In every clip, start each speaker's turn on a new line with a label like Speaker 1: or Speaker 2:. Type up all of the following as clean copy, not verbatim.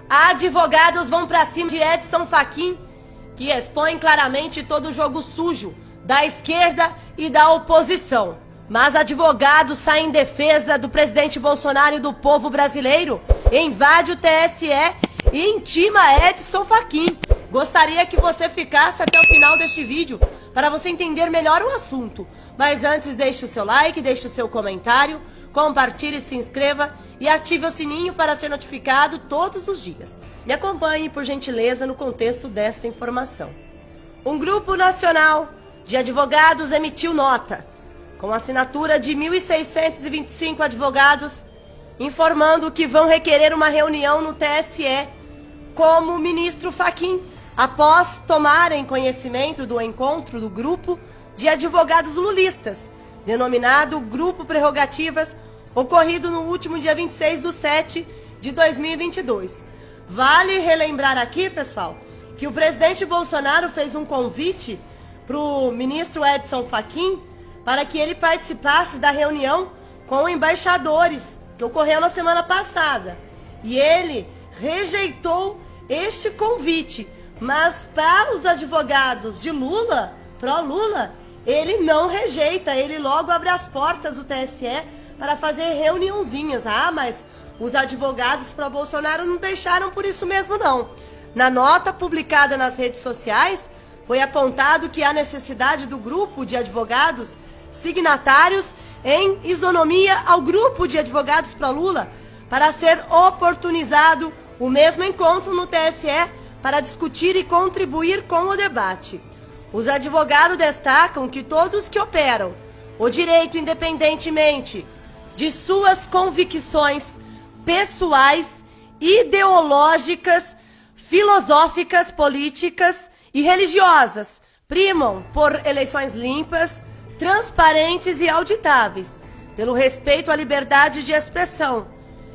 Speaker 1: Advogados vão pra cima de Edson Fachin, que expõe claramente todo o jogo sujo da esquerda e da oposição. Mas advogados saem em defesa do presidente Bolsonaro e do povo brasileiro, invade o TSE e intima Edson Fachin. Gostaria que você ficasse até o final deste vídeo para você entender melhor o assunto. Mas antes, deixe o seu like, deixe o seu comentário, compartilhe, se inscreva e ative o sininho para ser notificado todos os dias. Me acompanhe, por gentileza, no contexto desta informação. Um grupo nacional de advogados emitiu nota, com assinatura de 1.625 advogados, informando que vão requerer uma reunião no TSE com o ministro Fachin, após tomarem conhecimento do encontro do grupo de advogados lulistas, denominado Grupo Prerrogativas, ocorrido no último dia 26/7/2022. Vale relembrar aqui, pessoal, que o presidente Bolsonaro fez um convite para o ministro Edson Fachin para que ele participasse da reunião com embaixadores, que ocorreu na semana passada. E ele rejeitou este convite, mas para os advogados de Lula, pró-Lula, ele não rejeita, ele logo abre as portas do TSE para fazer reuniãozinhas. Ah, mas os advogados pró-Bolsonaro não deixaram por isso mesmo não. Na nota publicada nas redes sociais, foi apontado que há necessidade do grupo de advogados signatários em isonomia ao grupo de advogados pró-Lula para ser oportunizado o mesmo encontro no TSE para discutir e contribuir com o debate. Os advogados destacam que todos que operam o direito independentemente de suas convicções pessoais, ideológicas, filosóficas, políticas e religiosas primam por eleições limpas, transparentes e auditáveis, pelo respeito à liberdade de expressão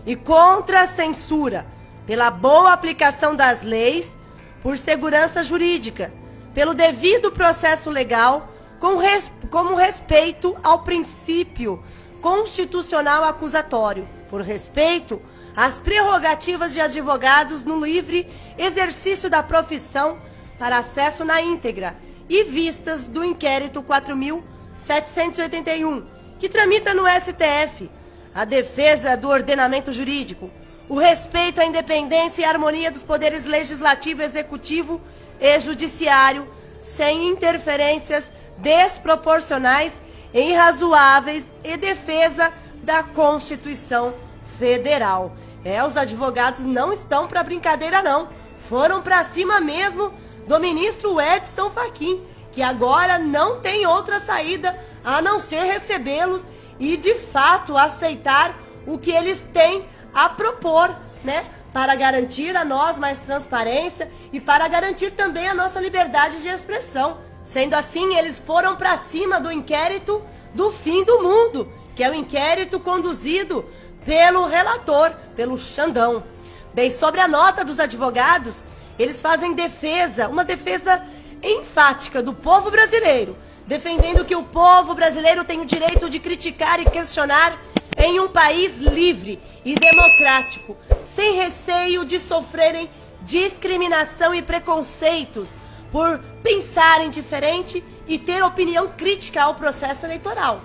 Speaker 1: e contra a censura, pela boa aplicação das leis, por segurança jurídica, pelo devido processo legal, como respeito ao princípio constitucional acusatório, por respeito às prerrogativas de advogados no livre exercício da profissão para acesso na íntegra e vistas do inquérito 4.781, que tramita no STF, a defesa do ordenamento jurídico, o respeito à independência e harmonia dos poderes legislativo, executivo e judiciário, sem interferências desproporcionais e irrazoáveis, e defesa da Constituição Federal. Os advogados não estão para brincadeira não, foram para cima mesmo do ministro Edson Fachin, que agora não tem outra saída a não ser recebê-los e de fato aceitar o que eles têm a propor, né, para garantir a nós mais transparência e para garantir também a nossa liberdade de expressão. Sendo assim, eles foram para cima do inquérito do fim do mundo, que é o inquérito conduzido pelo relator, pelo Xandão. Bem, sobre a nota dos advogados, eles fazem defesa, uma defesa enfática do povo brasileiro, defendendo que o povo brasileiro tem o direito de criticar e questionar em um país livre e democrático, sem receio de sofrerem discriminação e preconceitos por pensarem diferente e ter opinião crítica ao processo eleitoral.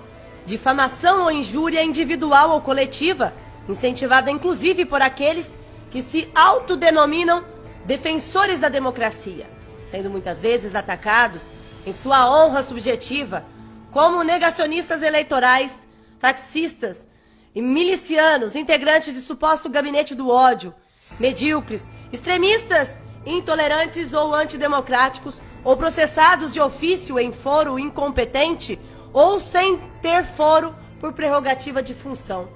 Speaker 1: Difamação ou injúria individual ou coletiva, incentivada inclusive por aqueles que se autodenominam defensores da democracia, sendo muitas vezes atacados em sua honra subjetiva como negacionistas eleitorais, taxistas e milicianos, integrantes de suposto gabinete do ódio, medíocres, extremistas, intolerantes ou antidemocráticos, ou processados de ofício em foro incompetente ou sem ter foro por prerrogativa de função.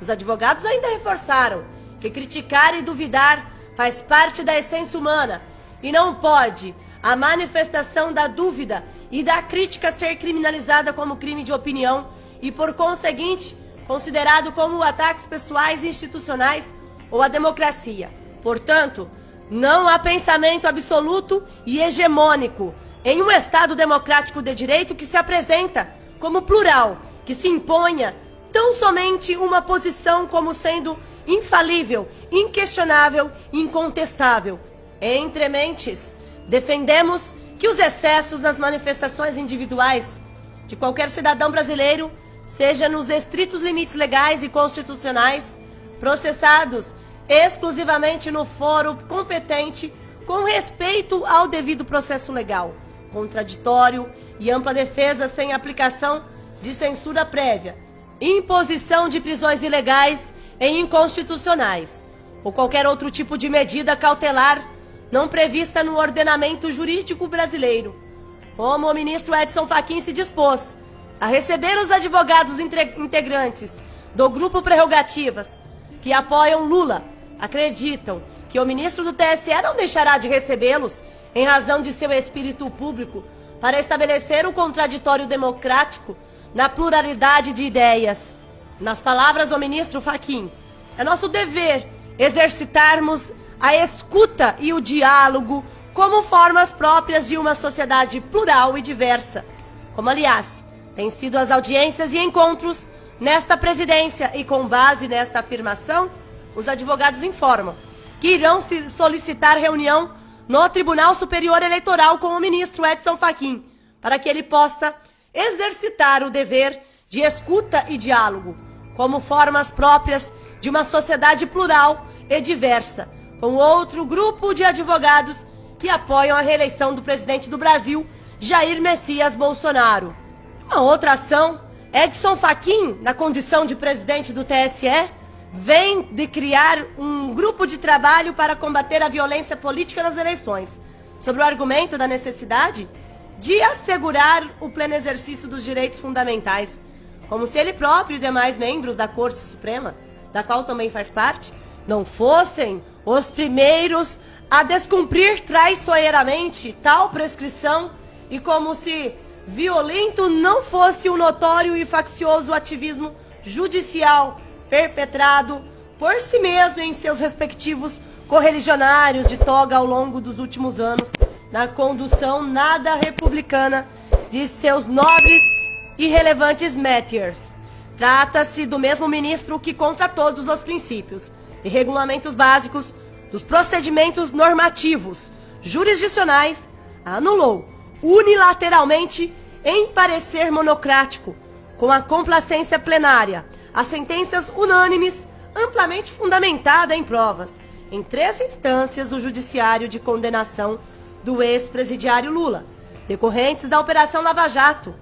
Speaker 1: Os advogados ainda reforçaram que criticar e duvidar faz parte da essência humana e não pode a manifestação da dúvida e da crítica ser criminalizada como crime de opinião e, por conseguinte, considerado como ataques pessoais e institucionais ou à democracia. Portanto, não há pensamento absoluto e hegemônico em um Estado democrático de direito que se apresenta como plural, que se imponha tão somente uma posição como sendo infalível, inquestionável e incontestável. Entre mentes, defendemos que os excessos nas manifestações individuais de qualquer cidadão brasileiro, seja nos estritos limites legais e constitucionais, processados exclusivamente no fórum competente, com respeito ao devido processo legal, contraditório e ampla defesa sem aplicação de censura prévia, imposição de prisões ilegais e inconstitucionais, ou qualquer outro tipo de medida cautelar não prevista no ordenamento jurídico brasileiro, como o ministro Edson Fachin se dispôs a receber os advogados integrantes do Grupo Prerrogativas que apoiam Lula, acreditam que o ministro do TSE não deixará de recebê-los em razão de seu espírito público para estabelecer o contraditório democrático na pluralidade de ideias. Nas palavras do ministro Fachin, é nosso dever exercitarmos a escuta e o diálogo como formas próprias de uma sociedade plural e diversa, como, aliás, têm sido as audiências e encontros nesta presidência, e com base nesta afirmação, os advogados informam que irão solicitar reunião no Tribunal Superior Eleitoral com o ministro Edson Fachin, para que ele possa exercitar o dever de escuta e diálogo, como formas próprias de uma sociedade plural e diversa, com outro grupo de advogados que apoiam a reeleição do presidente do Brasil, Jair Messias Bolsonaro. Uma outra ação, Edson Fachin, na condição de presidente do TSE, vem de criar um grupo de trabalho para combater a violência política nas eleições, sobre o argumento da necessidade de assegurar o pleno exercício dos direitos fundamentais, como se ele próprio e demais membros da Corte Suprema, da qual também faz parte, não fossem os primeiros a descumprir traiçoeiramente tal prescrição, e como se violento não fosse o notório e faccioso ativismo judicial perpetrado por si mesmo em seus respectivos correligionários de toga ao longo dos últimos anos, na condução nada republicana de seus nobres e relevantes métiers. Trata-se do mesmo ministro que, contra todos os princípios e regulamentos básicos dos procedimentos normativos jurisdicionais, anulou unilateralmente, em parecer monocrático, com a complacência plenária, as sentenças unânimes, amplamente fundamentada em provas, em 3 instâncias do judiciário de condenação do ex-presidiário Lula, decorrentes da Operação Lava Jato,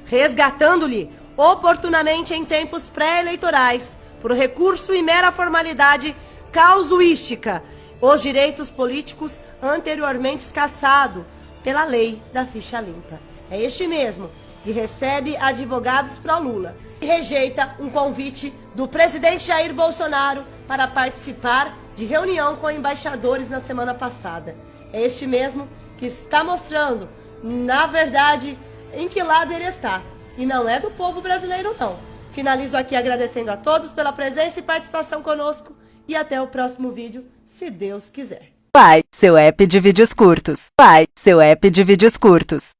Speaker 1: resgatando-lhe oportunamente em tempos pré-eleitorais, por recurso e mera formalidade causuística, os direitos políticos anteriormente cassados pela lei da ficha limpa. É este mesmo que recebe advogados pró-Lula e rejeita um convite do presidente Jair Bolsonaro para participar de reunião com embaixadores na semana passada. É este mesmo que está mostrando, na verdade, em que lado ele está. E não é do povo brasileiro, não. Finalizo aqui agradecendo a todos pela presença e participação conosco. E até o próximo vídeo, se Deus quiser.
Speaker 2: Pai, seu app de vídeos curtos. Pai, seu app de vídeos curtos.